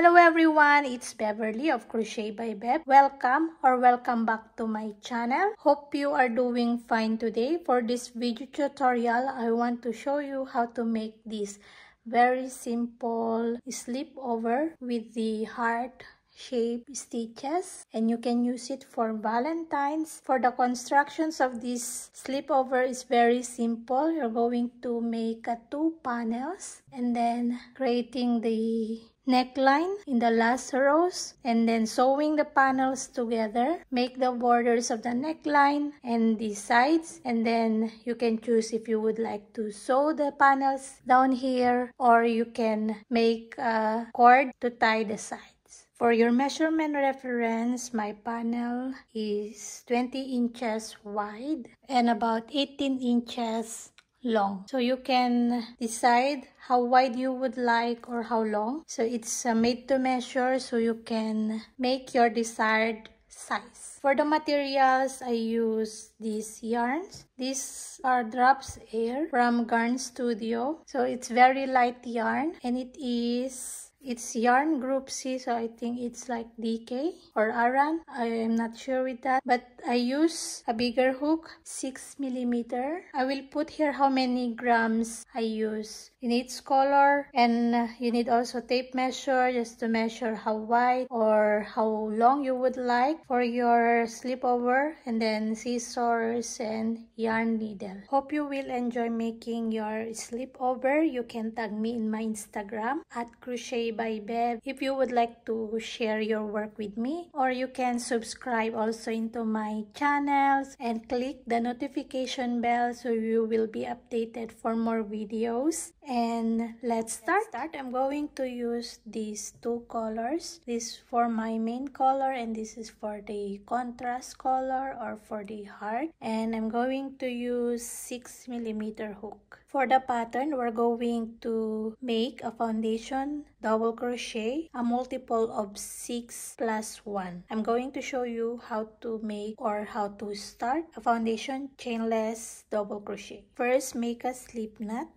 Hello everyone, it's Beverly of Crochet by Bev. Welcome back to my channel. Hope you are doing fine today. For this video tutorial, I want to show you how to make this very simple slipover with the heart shape stitches, and you can use it for Valentine's. For the constructions of this slipover is very simple. You're going to make two panels and then creating the neckline in the last rows and then sewing the panels together. Make the borders of the neckline and the sides, and then you can choose if you would like to sew the panels down here, or you can make a cord to tie the sides. For your measurement reference, my panel is 20 inches wide and about 18 inches long. So you can decide how wide you would like or how long. So it's made to measure, so you can make your desired size. For the materials, I use these yarns. These are Drops Air from Garn Studio. So it's very light yarn, and it's yarn group C, so I think it's like DK or Aran. I am not sure with that, but I use a bigger hook, 6 millimeter. I will put here how many grams I use in each color, and you need also tape measure just to measure how wide or how long you would like for your slipover, and then scissors and yarn needle. Hope you will enjoy making your slipover. You can tag me in my Instagram at Crochet by Bev if you would like to share your work with me, or you can subscribe also into my channels and click the notification bell so you will be updated for more videos. And let's start. I'm going to use these two colors. This for my main color, and this is for the contrast color or for the heart, and I'm going to use 6 millimeter hook. For the pattern, we're going to make a foundation double crochet, a multiple of 6 plus 1. I'm going to show you how to make or how to start a foundation chainless double crochet. First, make a slip knot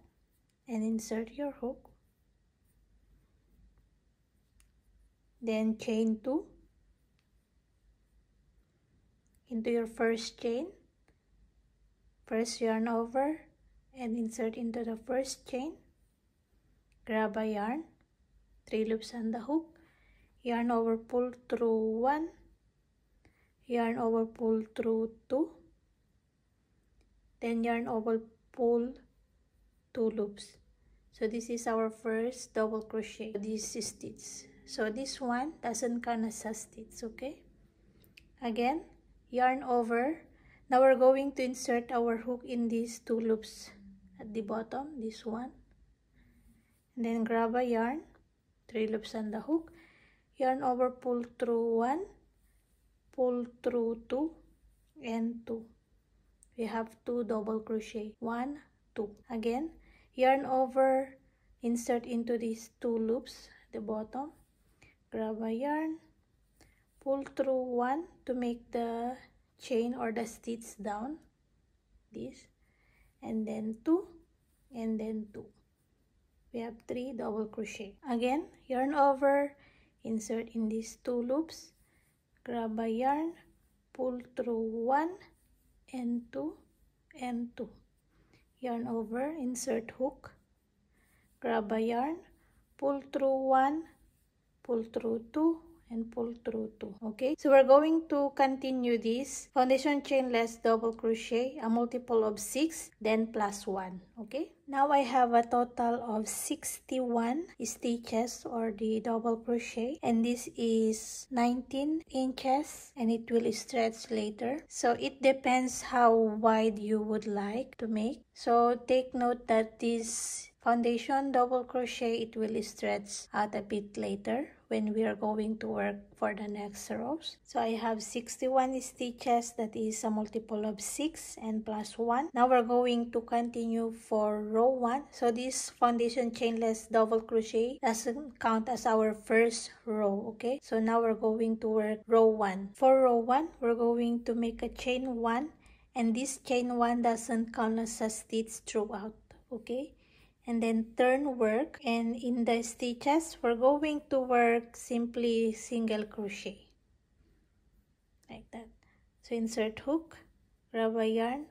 and insert your hook. Then chain 2 into your first chain. First yarn over and insert into the first chain. Grab a yarn, 3 loops on the hook, yarn over, pull through 1, yarn over, pull through 2, then yarn over, pull 2 loops. So this is our first double crochet, this stitch. So this one doesn't count as a stitch, okay? Again, yarn over. Now we're going to insert our hook in these 2 loops at the bottom, this one. And then grab a yarn, 3 loops on the hook, yarn over, pull through 1, pull through 2 and 2. We have 2 double crochet, 1, 2. Again, yarn over, insert into these 2 loops at the bottom, grab a yarn, pull through 1 to make the chain or the stitch down, this, and then 2 and then 2. We have 3 double crochet. Again, yarn over, insert in these 2 loops, grab a yarn, pull through 1 and 2 and 2. Yarn over, insert hook, grab a yarn, pull through 1, pull through 2 and pull through 2. Okay, so we're going to continue this foundation chainless double crochet, a multiple of 6, then plus 1. Okay, now I have a total of 61 stitches or the double crochet, and this is 19 inches and it will stretch later, so it depends how wide you would like to make. So take note that this foundation double crochet, it will stretch out a bit later when we are going to work for the next rows. So I have 61 stitches, that is a multiple of 6 and plus 1. Now we're going to continue for row 1. So this foundation chainless double crochet doesn't count as our first row, okay? So now we're going to work row 1. For row 1, we're going to make a chain 1, and this chain 1 doesn't count as a stitch throughout, okay? and then turn work, and in the stitches we're going to work simply single crochet like that. So insert hook, grab a yarn,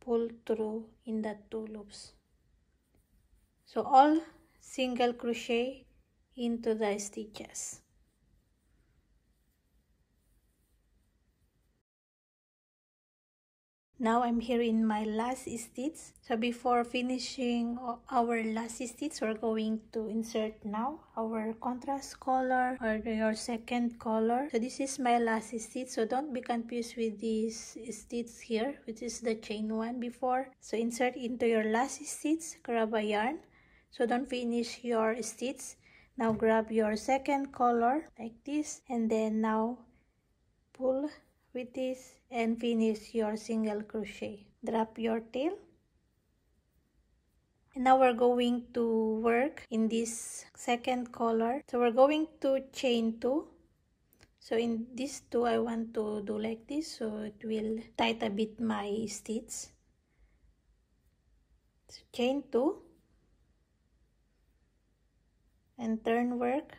pull through in the 2 loops. So all single crochet into the stitches. Now I'm here in my last stitch. So before finishing our last stitch, we're going to insert now our contrast color or your second color. So this is my last stitch, so don't be confused with this stitch here, which is the chain one before. So insert into your last stitch, grab a yarn. So don't finish your stitch. Now grab your second color like this, and then now pull with this and finish your single crochet. Drop your tail, and now we're going to work in this second color. So we're going to chain 2. So in this 2 I want to do like this, so it will tight a bit my stitch. So chain 2 and turn work.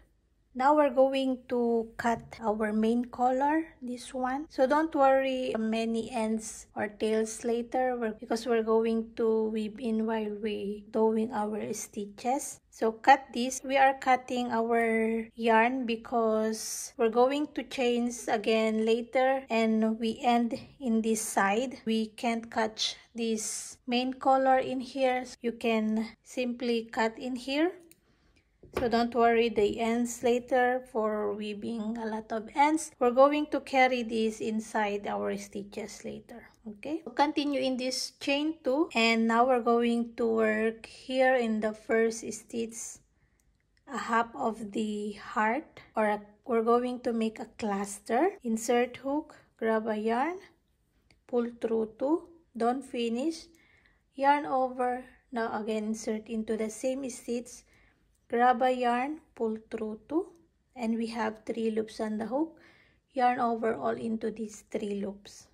Now we're going to cut our main color, this one. So don't worry many ends or tails later because we're going to weave in while we doing our stitches. So cut this. We are cutting our yarn because we're going to change again later and we end in this side. We can't catch this main color in here. So you can simply cut in here. So don't worry the ends later for weaving a lot of ends. We're going to carry this inside our stitches later. Okay, we'll continue in this chain 2, and now we're going to work here in the first stitch a half of the heart, or we're going to make a cluster. Insert hook, grab a yarn, pull through 2, don't finish, yarn over. Now again insert into the same stitch, grab a yarn, pull through 2, and we have 3 loops on the hook. Yarn over all into these 3 loops.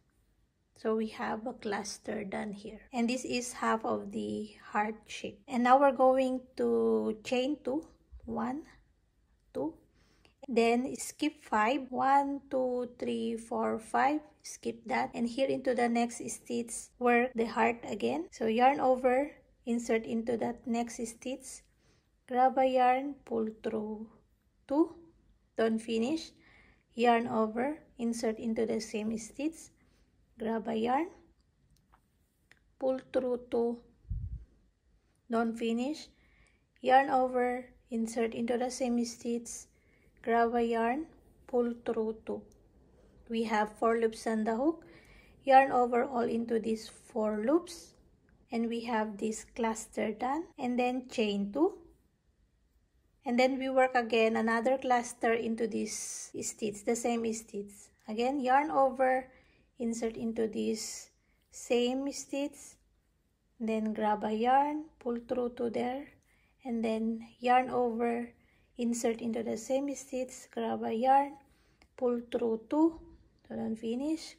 So we have a cluster done here. And this is half of the heart shape. And now we're going to chain 2. 1, 2. Then skip 5. 1, 2, 3, 4, 5. Skip that. And here into the next stitch, work the heart again. So yarn over, insert into that next stitch. Grab a yarn, pull through 2, don't finish, yarn over, insert into the same stitch, grab a yarn, pull through 2, don't finish, yarn over, insert into the same stitch, grab a yarn, pull through 2. We have 4 loops on the hook, yarn over all into these 4 loops, and we have this cluster done, and then chain 2. And then we work again another cluster into this stitch, the same stitch. Again, yarn over, insert into this same stitch, then grab a yarn, pull through to there, and then yarn over, insert into the same stitch, grab a yarn, pull through 2, so don't finish,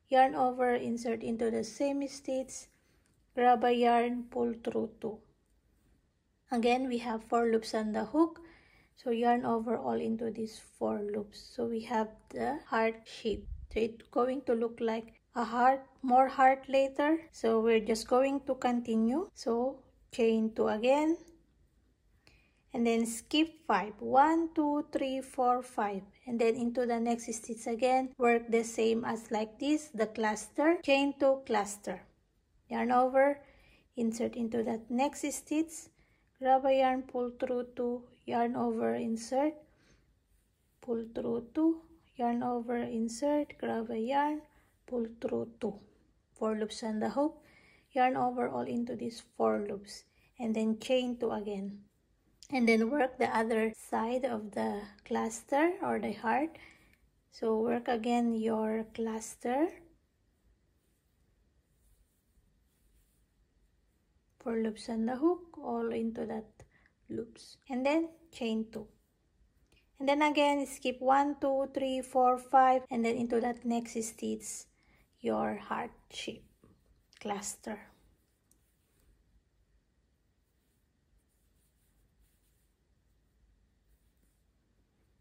yarn over, insert into the same stitch, grab a yarn, pull through 2. Again, we have 4 loops on the hook, so yarn over all into these 4 loops. So we have the heart shape. So it's going to look like a heart, more heart later. So we're just going to continue. So chain 2 again, and then skip 5. 1, 2, 3, 4, 5, and then into the next stitch again. Work the same as like this, the cluster, chain 2, cluster, yarn over, insert into that next stitch. Grab a yarn, pull through 2, yarn over, insert, pull through 2, yarn over, insert, grab a yarn, pull through 2. 4 loops on the hook, yarn over all into these 4 loops, and then chain 2 again. And then work the other side of the cluster or the heart. So work again your cluster. 4 loops on the hook, all into that loops, and then chain 2, and then again skip 1, 2, 3, 4, 5, and then into that next stitch your heart shape cluster.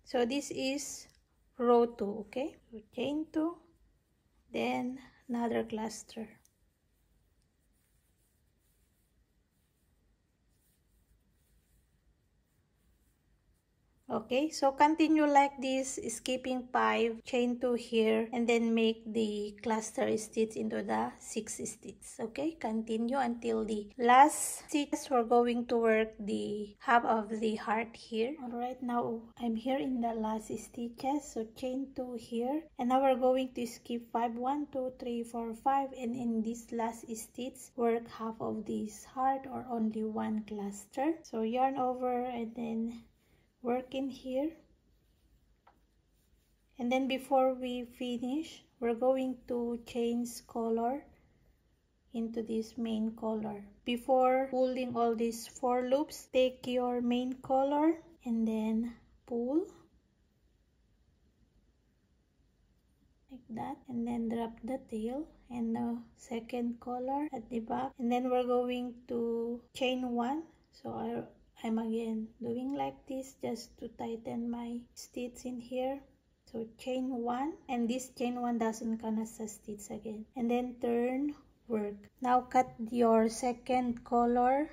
So this is row 2, okay? So chain 2, then another cluster. Okay, so continue like this, skipping 5, chain 2 here, and then make the cluster stitch into the 6 stitches. Okay, continue until the last stitch. We're going to work the half of the heart here. Alright, now I'm here in the last stitches, so chain 2 here, and now we're going to skip 5, 1, 2, 3, 4, 5, and in this last stitch, work half of this heart or only one cluster. So yarn over and then work in here, and then before we finish, we're going to change color into this main color. Before pulling all these 4 loops, take your main color and then pull like that, and then drop the tail and the second color at the back, and then we're going to chain 1. So I'm again doing like this just to tighten my stitch in here. So chain 1, and this chain 1 doesn't count as a stitch again, and then turn, work. Now cut your second color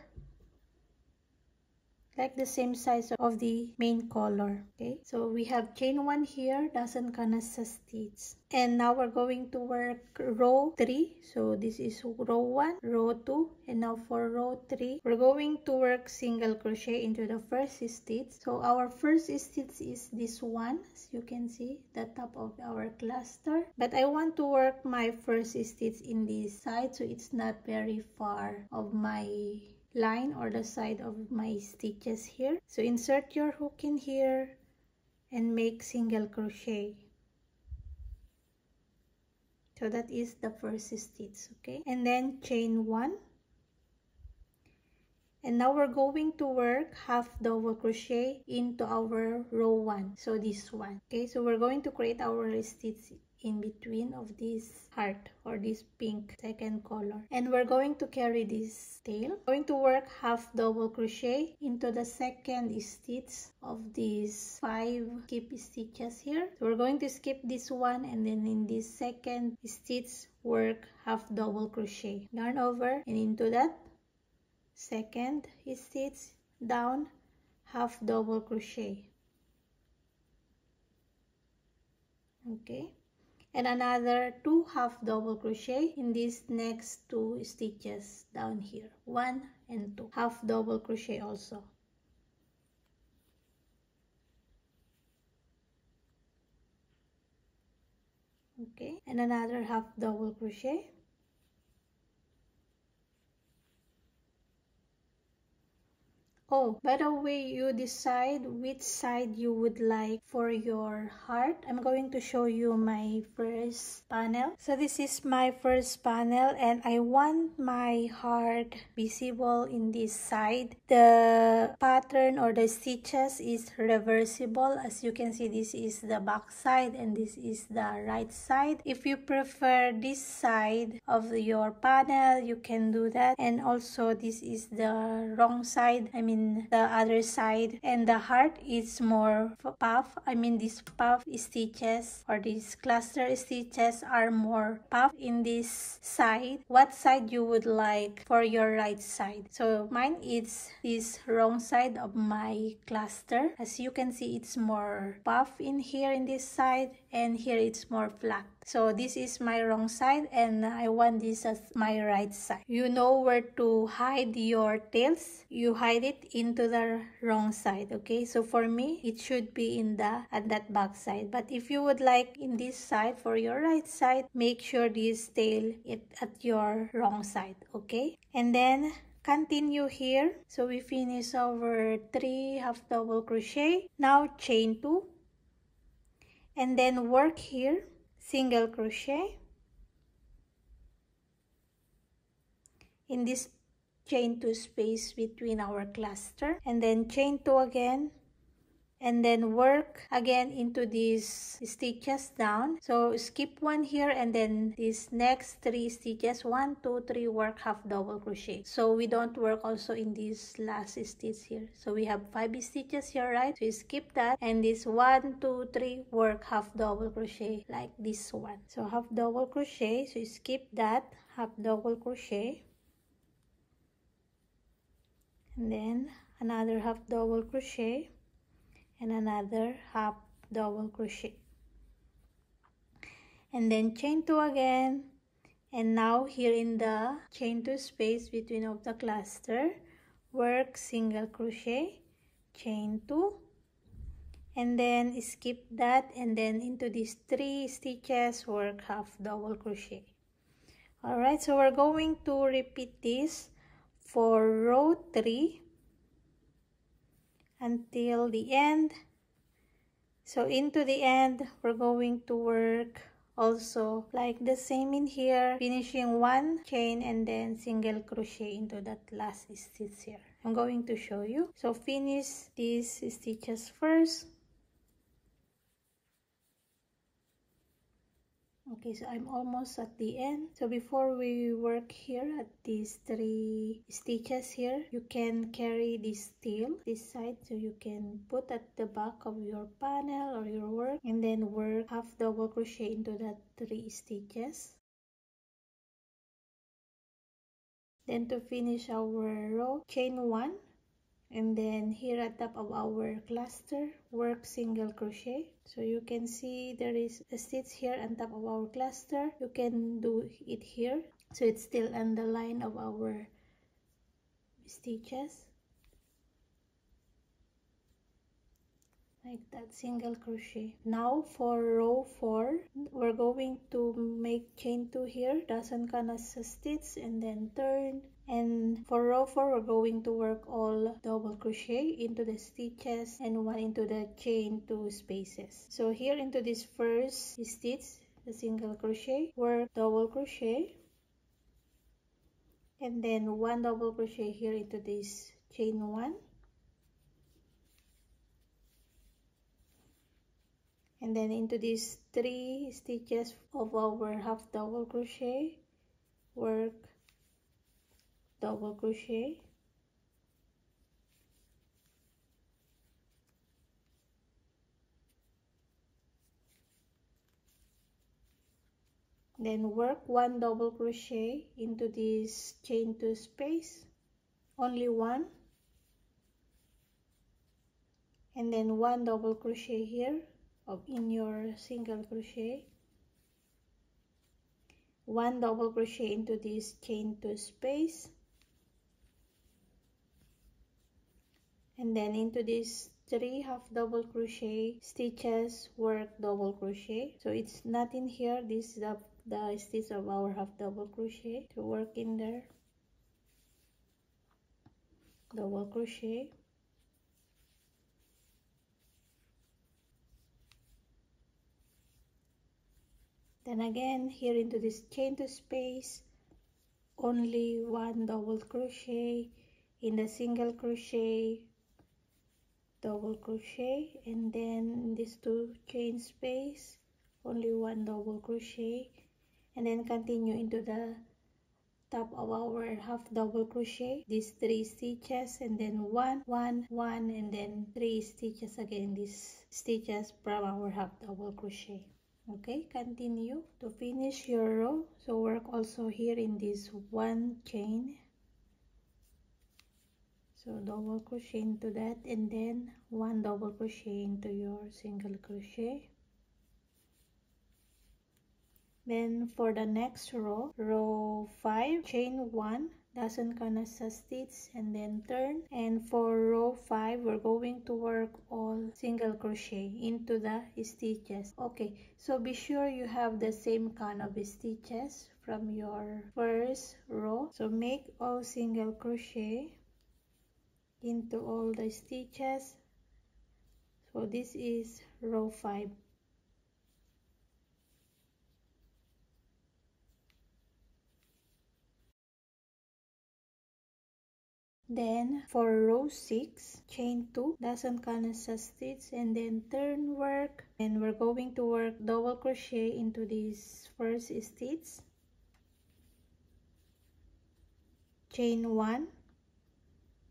like the same size of the main color. Okay, so we have chain 1 here, doesn't count as a stitch. And now we're going to work row 3. So this is row 1, row 2, and now for row 3 we're going to work single crochet into the first stitch. So our first stitch is this one, as you can see, the top of our cluster, but I want to work my first stitch in this side so it's not very far of my line or the side of my stitches here. So insert your hook in here and make single crochet. So that is the first stitch, okay? And then chain 1. And now we're going to work half double crochet into our row 1. So this one, okay? So we're going to create our stitch in between of this heart or this pink second color, and we're going to carry this tail. Going to work half double crochet into the second stitch of these 5 skip stitches here. So we're going to skip this one, and then in this second stitch work half double crochet, yarn over and into that second stitch, down, half double crochet, okay, and another 2 half double crochet in these next 2 stitches down here, 1 and 2 half double crochet also, okay, and another half double crochet. Oh, by the way, you decide which side you would like for your heart. I'm going to show you my first panel. So this is my first panel, and I want my heart visible in this side. The pattern or the stitches is reversible. As you can see, this is the back side and this is the right side. If you prefer this side of your panel, you can do that. And also this is the wrong side, I mean the other side, and the heart is more puff. I mean these puff stitches or these cluster stitches are more puff in this side. What side you would like for your right side? So mine is this wrong side of my cluster. As you can see, it's more puff in here in this side, and here it's more flat. So this is my wrong side, and I want this as my right side. You know where to hide your tails. You hide it into the wrong side, okay? So for me, it should be in the at that back side. But if you would like in this side for your right side, make sure this tail is at your wrong side, okay? And then continue here. So we finish our 3 half double crochet. Now chain 2, and then work here, single crochet in this chain 2 space between our cluster, and then chain 2 again and then work again into these stitches down. So skip one here, and then these next 3 stitches, 1 2 3, work half double crochet. So we don't work also in this last stitch here. So we have 5 stitches here, right? So you skip that, and this 1 2 3, work half double crochet like this one. So half double crochet, so you skip that, half double crochet, and then another half double crochet, and another half double crochet, and then chain 2 again. And now here in the chain 2 space between of the cluster, work single crochet, chain 2, and then skip that, and then into these 3 stitches, work half double crochet. Alright, so we're going to repeat this for row 3 until the end. So into the end, we're going to work also like the same in here, finishing 1 chain and then single crochet into that last stitch here. I'm going to show you. So finish these stitches first. Okay, so I'm almost at the end. So before we work here at these 3 stitches here, you can carry this tail this side, so you can put at the back of your panel or your work, and then work half double crochet into that 3 stitches. Then to finish our row, chain 1, and then here at top of our cluster, work single crochet. So you can see there is a stitch here on top of our cluster. You can do it here, so it's still on the line of our stitches like that, single crochet. Now for row 4, we're going to make chain 2 here, doesn't canas a stitch, and then turn. And for row 4, we're going to work all double crochet into the stitches and 1 into the chain 2 spaces. So here into this first stitch, the single crochet, work double crochet, and then 1 double crochet here into this chain 1, and then into these 3 stitches of our half double crochet, work double crochet, then work 1 double crochet into this chain 2 space, only 1, and then 1 double crochet here in your single crochet, 1 double crochet into this chain 2 space, and then into these 3 half double crochet stitches, work double crochet. So it's not in here, this is the stitch of our half double crochet, to work in there, double crochet, then again here into this chain 2 space, only 1 double crochet in the single crochet, double crochet, and then in this 2 chain space, only 1 double crochet, and then continue into the top of our half double crochet, these 3 stitches, and then 1 1 1, and then 3 stitches again, these stitches from our half double crochet. Okay, continue to finish your row. So work also here in this 1 chain, so double crochet into that, and then 1 double crochet into your single crochet. Then for the next row, row 5, chain 1, doesn't canas a stitch, and then turn. And for row 5, we're going to work all single crochet into the stitches. Okay, so be sure you have the same kind of stitches from your first row. So make all single crochet into all the stitches. So this is row 5. Then for row 6, chain 2, doesn't canasta stitch, and then turn work, and we're going to work double crochet into this first stitch, chain 1.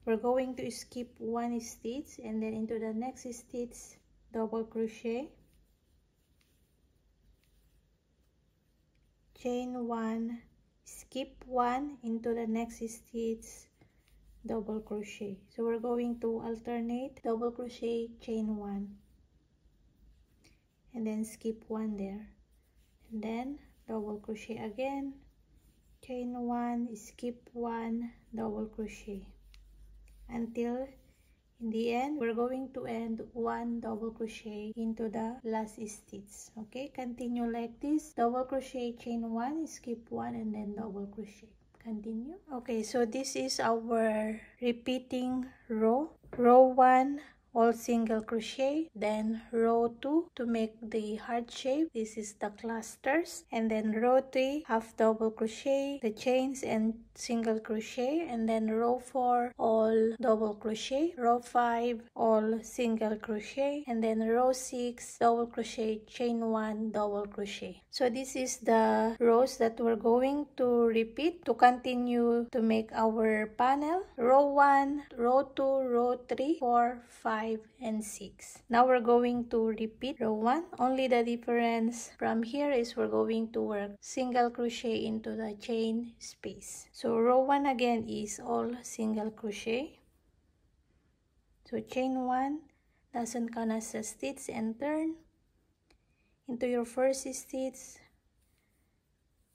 We're going to skip 1 stitch, and then into the next stitch double crochet, chain 1, skip 1, into the next stitch double crochet. So we're going to alternate double crochet, chain 1, and then skip 1 there, and then double crochet again, chain 1, skip 1, double crochet, until in the end we're going to end 1 double crochet into the last stitch. Okay, continue like this, double crochet, chain 1, skip 1, and then double crochet. Continue. Okay, so this is our repeating row. Row 1, all single crochet, then row 2 to make the heart shape, this is the clusters, and then row 3, half double crochet, the chains and single crochet, and then row 4, all double crochet, row 5, all single crochet, and then row 6, double crochet, chain 1, double crochet. So this is the rows that we're going to repeat to continue to make our panel. Row 1, row 2, row 3, 4, 5, and 6. Now we're going to repeat row 1. Only the difference from here is we're going to work single crochet into the chain space. So row 1 again is all single crochet. So chain 1, doesn't canasta stitch, and turn into your first stitch,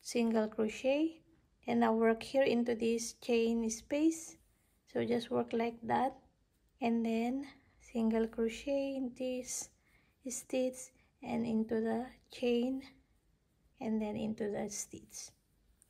single crochet, and now work here into this chain space. So just work like that, and then single crochet in this stitch and into the chain, and then into the stitch.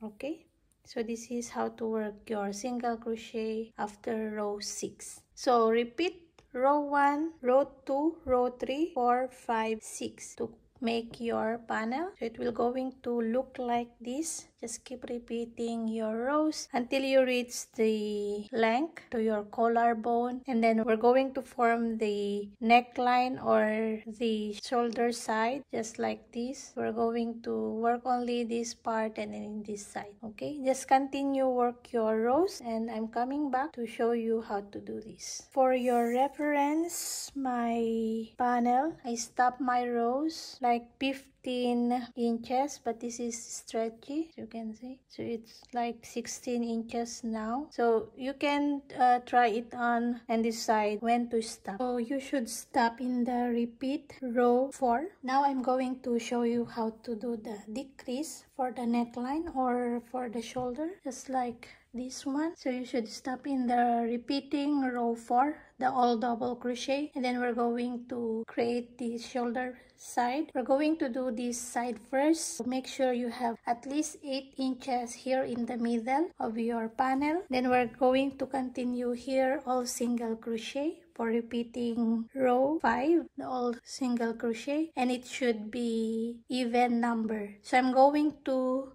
Okay, so this is how to work your single crochet after row 6. So repeat row 1, row 2, row 3, 4, 5, 6 to make your panel. So it will going to look like this. Just keep repeating your rows until you reach the length to your collarbone, and then we're going to form the neckline or the shoulder side just like this. We're going to work only this part and then in this side. Okay, just continue work your rows, and I'm coming back to show you how to do this. For your reference, my panel, I stop my rows like 15 inches, but this is stretchy, as you can see. So it's like 16 inches now. So you can try it on and decide when to stop. So you should stop in the repeat row 4. Now I'm going to show you how to do the decrease for the neckline or for the shoulder, just like this one. So you should stop in the repeating row 4, the all double crochet, and then we're going to create the shoulder side. We're going to do this side first. Make sure you have at least 8 inches here in the middle of your panel. Then we're going to continue here all single crochet for repeating row 5, the all single crochet, and it should be even number. So I'm going to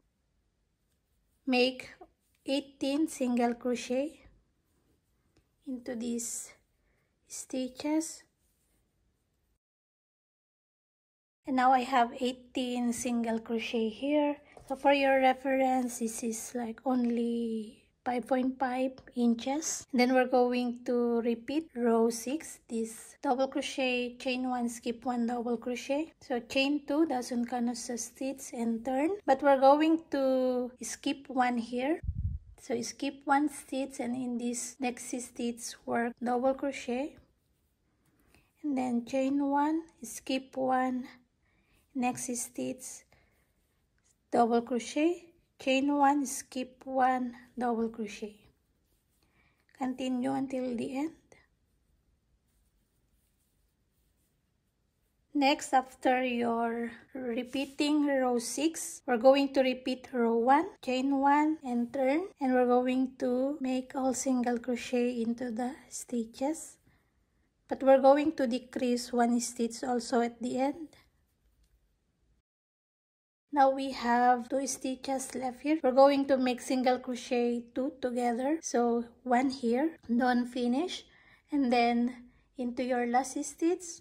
make 18 single crochet into these stitches, and now I have 18 single crochet here. So for your reference, this is like only 5.5 inches. And then we're going to repeat row 6, this double crochet, chain 1, skip 1, double crochet. So chain 2, doesn't canasta stitch, and turn, but we're going to skip 1 here. So skip 1 stitch, and in this next stitch work double crochet, and then chain 1, skip 1, next stitch double crochet, chain 1, skip 1, double crochet. Continue until the end. Next, after your repeating row 6, we're going to repeat row 1, chain 1, and turn, and we're going to make all single crochet into the stitches, but we're going to decrease 1 stitch also at the end. Now we have 2 stitches left here. We're going to make single crochet 2 together. So 1 here, don't finish, and then into your last stitch.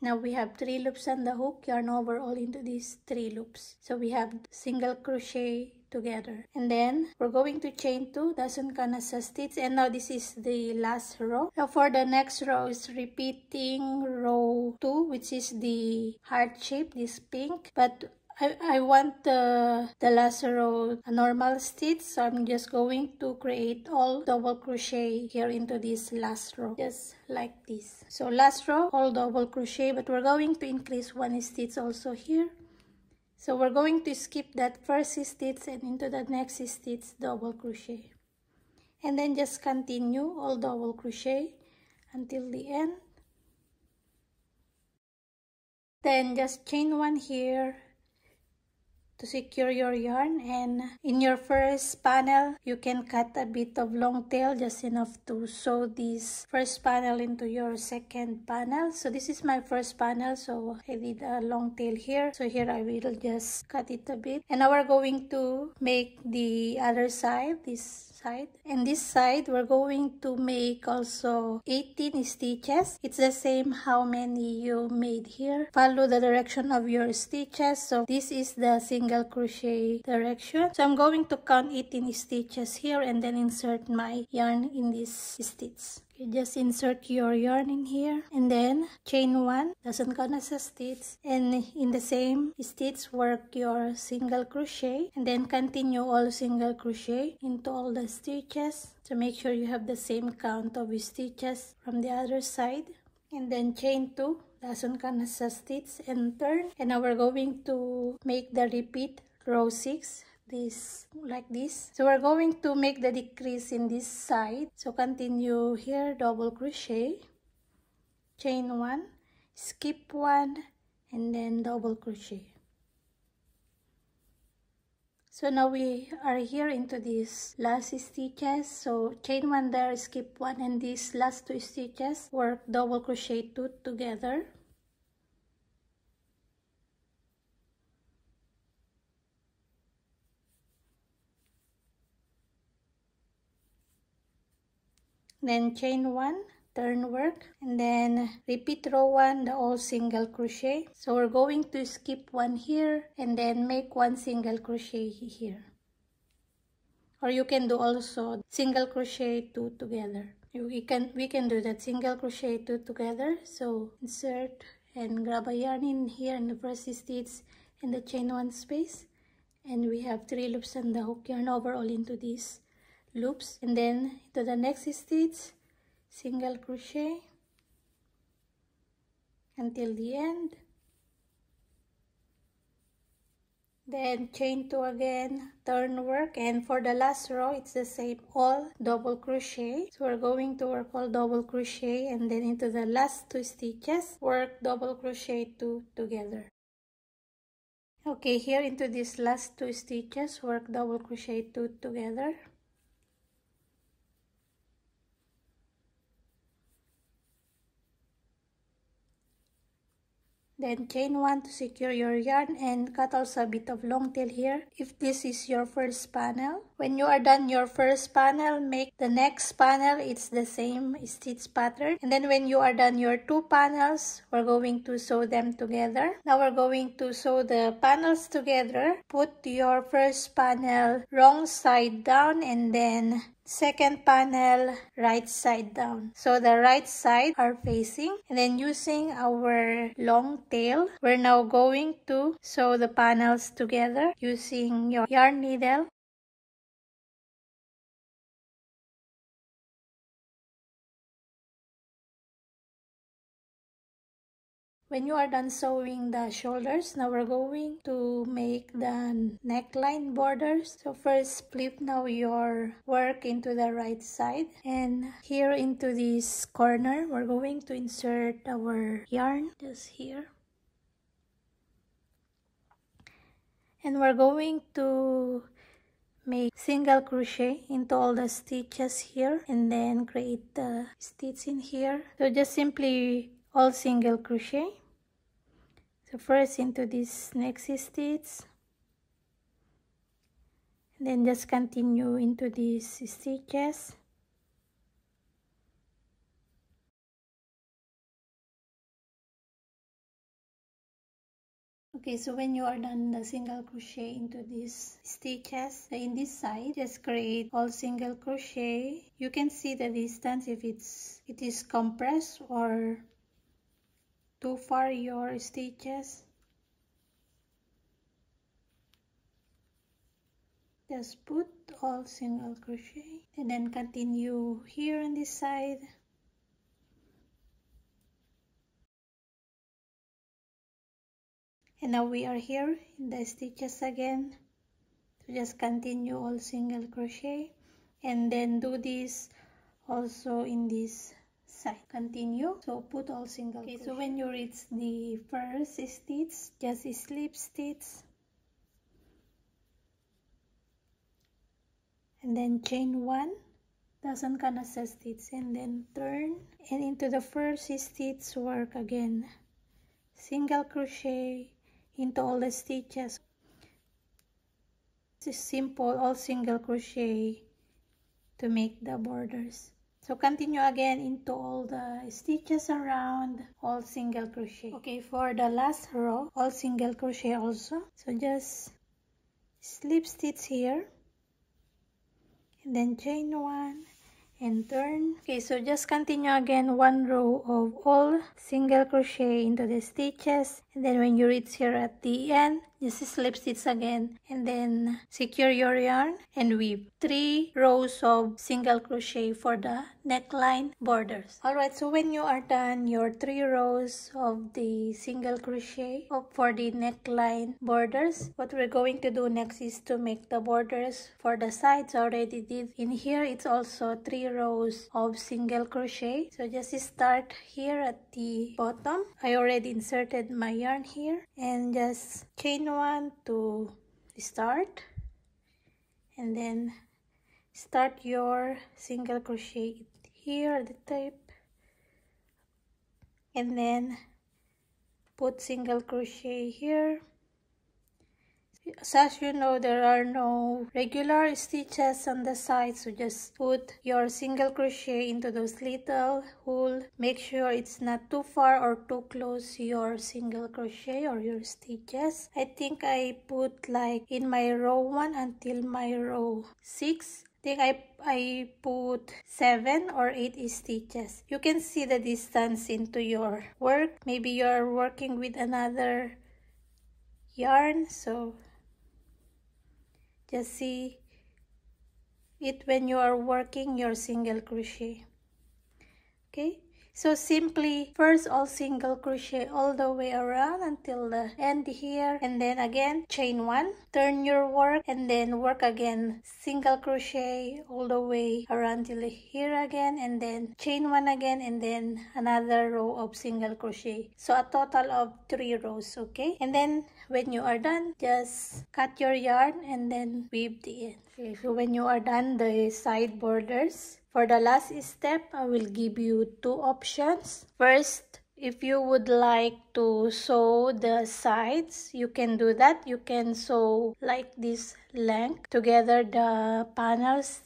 Now we have 3 loops on the hook, yarn over all into these 3 loops. So we have single crochet together. And then we're going to chain 2, doesn't count as a stitch. And now this is the last row. Now for the next row is repeating row 2, which is the heart shape, this pink. But I want the last row a normal stitch, so I'm just going to create all double crochet here into this last row, just like this. So last row all double crochet, but we're going to increase 1 stitch also here. So we're going to skip that first stitch and into the next stitch double crochet, and then just continue all double crochet until the end. Then just chain 1 here to secure your yarn, and in your first panel you can cut a bit of long tail, just enough to sew this first panel into your second panel. So this is my first panel, so I did a long tail here, so here I will just cut it a bit. And now we're going to make the other side, this side, and this side we're going to make also 18 stitches. It's the same how many you made here. Follow the direction of your stitches. So this is the single crochet direction, so I'm going to count 18 stitches here and then insert my yarn in this stitch. Okay, just insert your yarn in here and then chain 1, doesn't count as a stitch, and in the same stitch work your single crochet and then continue all single crochet into all the stitches. So make sure you have the same count of stitches from the other side, and then chain 2, doesn't count as a stitch, and turn. And now we're going to make the repeat row 6, this like this. So we're going to make the decrease in this side, so continue here, double crochet, chain 1, skip 1, and then double crochet. So now we are here into these last stitches, so chain 1 there, skip 1, and these last 2 stitches work double crochet 2 together. Then chain 1, turn work, and then repeat row 1, the all single crochet. So we're going to skip 1 here and then make 1 single crochet here, or you can do also single crochet 2 together. We can do that, single crochet 2 together. So insert and grab a yarn in here in the first stitch in the chain 1 space, and we have 3 loops on the hook, yarn over all into these loops, and then to the next stitch, single crochet until the end, then chain 2 again, turn work, and for the last row it's the same, all double crochet. So we're going to work all double crochet, and then into the last 2 stitches work double crochet 2 together. Okay, here into these last 2 stitches work double crochet 2 together. Then chain 1 to secure your yarn, and cut also a bit of long tail here if this is your first panel. When you are done your first panel, make the next panel, it's the same stitch pattern, and then when you are done your 2 panels, we're going to sew them together. Now we're going to sew the panels together. Put your first panel wrong side down, and then second panel right side down, so the right side are facing, and then using our long tail we're now going to sew the panels together using your yarn needle. When you are done sewing the shoulders, now we're going to make the neckline borders. So first flip now your work into the right side, and here into this corner we're going to insert our yarn just here, and we're going to make single crochet into all the stitches here and then create the stitch in here. So just simply all single crochet. So first into this next stitch, and then just continue into these stitches. Okay, so when you are done the single crochet into these stitches, in this side, just create all single crochet. You can see the distance if it is compressed or too far your stitches. Just put all single crochet and then continue here on this side. And now we are here in the stitches again. So just continue all single crochet and then do this also in this side. Continue. So put all single crochet. So when you reach the first stitch, just slip stitch and then chain 1, doesn't canasta stitch, and then turn and into the first stitch work again. Single crochet into all the stitches. This is simple, all single crochet to make the borders. So continue again into all the stitches around, all single crochet. Okay, for the last row, all single crochet also. So just slip stitch here and then chain 1 and turn. Okay, so just continue again one row of all single crochet into the stitches, and then when you reach here at the end, just slip stitch again and then secure your yarn and weave 3 rows of single crochet for the neckline borders. Alright, so when you are done your 3 rows of the single crochet for the neckline borders, what we're going to do next is to make the borders for the sides. Already did in here, it's also 3 rows of single crochet. So just start here at the bottom. I already inserted my yarn here and just chain 1 to start and then start your single crochet here at the tip and then put single crochet here. So as you know, there are no regular stitches on the side, so just put your single crochet into those little hole. Make sure it's not too far or too close your single crochet or your stitches. I think I put like in my row 1 until my row 6. I think I put 7 or 8 stitches. You can see the distance into your work. Maybe you're working with another yarn, so just see it when you are working your single crochet. Okay, so simply first all single crochet all the way around until the end here, and then again chain 1, turn your work and then work again single crochet all the way around till here again, and then chain 1 again and then another row of single crochet. So a total of 3 rows. Okay, and then when you are done, just cut your yarn and then weave the end. Okay, so when you are done the side borders, for the last step, I will give you 2 options. First, if you would like to sew the sides, you can do that. You can sew like this length together the panels.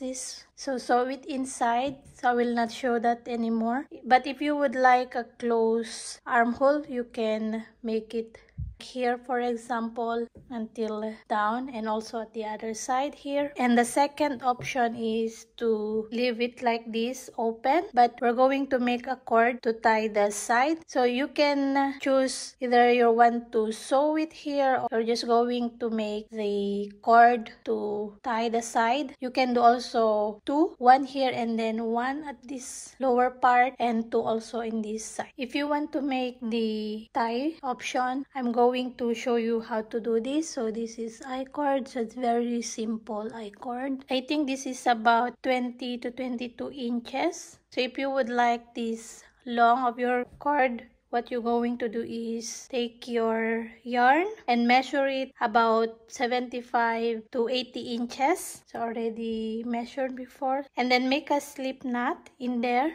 So sew it inside. So I will not show that anymore. But if you would like a close armhole, you can make it here, for example, until down, and also at the other side here. And the second option is to leave it like this open, but we're going to make a cord to tie the side. So you can choose either you want to sew it here or you're just going to make the cord to tie the side. You can do also 2, 1 here and then 1 at this lower part and 2 also in this side. If you want to make the tie option, I'm going to show you how to do this. So this is I-cord, so it's very simple I-cord. I think this is about 20 to 22 inches. So if you would like this long of your cord, what you're going to do is take your yarn and measure it about 75 to 80 inches. So already measured before, and then make a slip knot in there.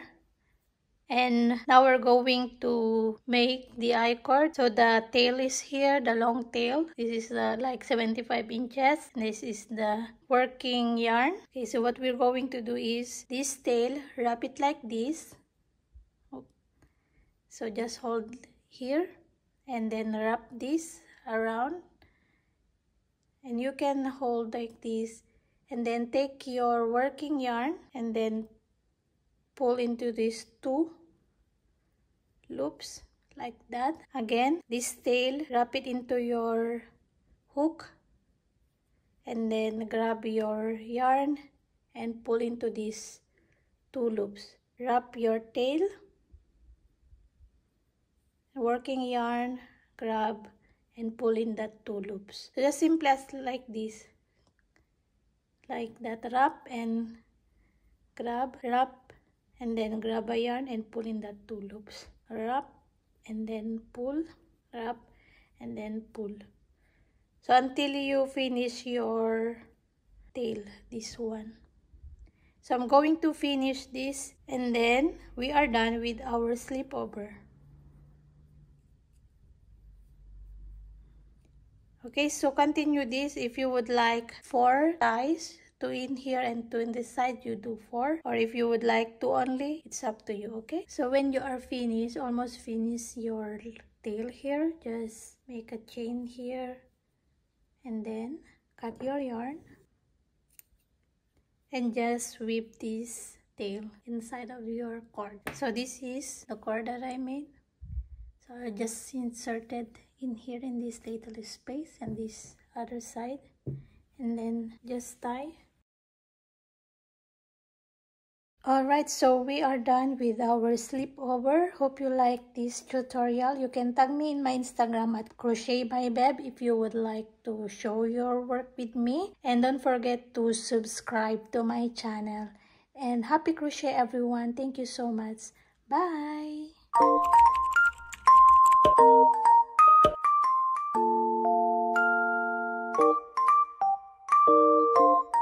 And now we're going to make the I-cord. So the tail is here, the long tail. This is like 75 inches. This is the working yarn. Okay, so what we're going to do is this tail, wrap it like this. So just hold here and then wrap this around. And you can hold like this. And then take your working yarn and then pull into these two loops like that. Again, this tail, wrap it into your hook and then grab your yarn and pull into these two loops. Wrap your tail, working yarn, grab and pull in that two loops. So just simply as like this, like that. Wrap and grab, wrap and then grab a yarn and pull in that two loops. Wrap and then pull, wrap and then pull. So until you finish your tail, this one. So I'm going to finish this and then we are done with our slipover. Okay, so continue this. If you would like 4 ties, 2 in here and 2 in this side, you do 4. Or if you would like 2 only, it's up to you, okay? So when you are finished, almost finish your tail here, just make a chain here and then cut your yarn and just whip this tail inside of your cord. So this is the cord that I made. So I just inserted in here in this little space and this other side and then just tie. Alright, so we are done with our slipover. Hope you like this tutorial. You can tag me in my Instagram at Crochet by Beb if you would like to show your work with me. And don't forget to subscribe to my channel. And happy crochet everyone. Thank you so much. Bye!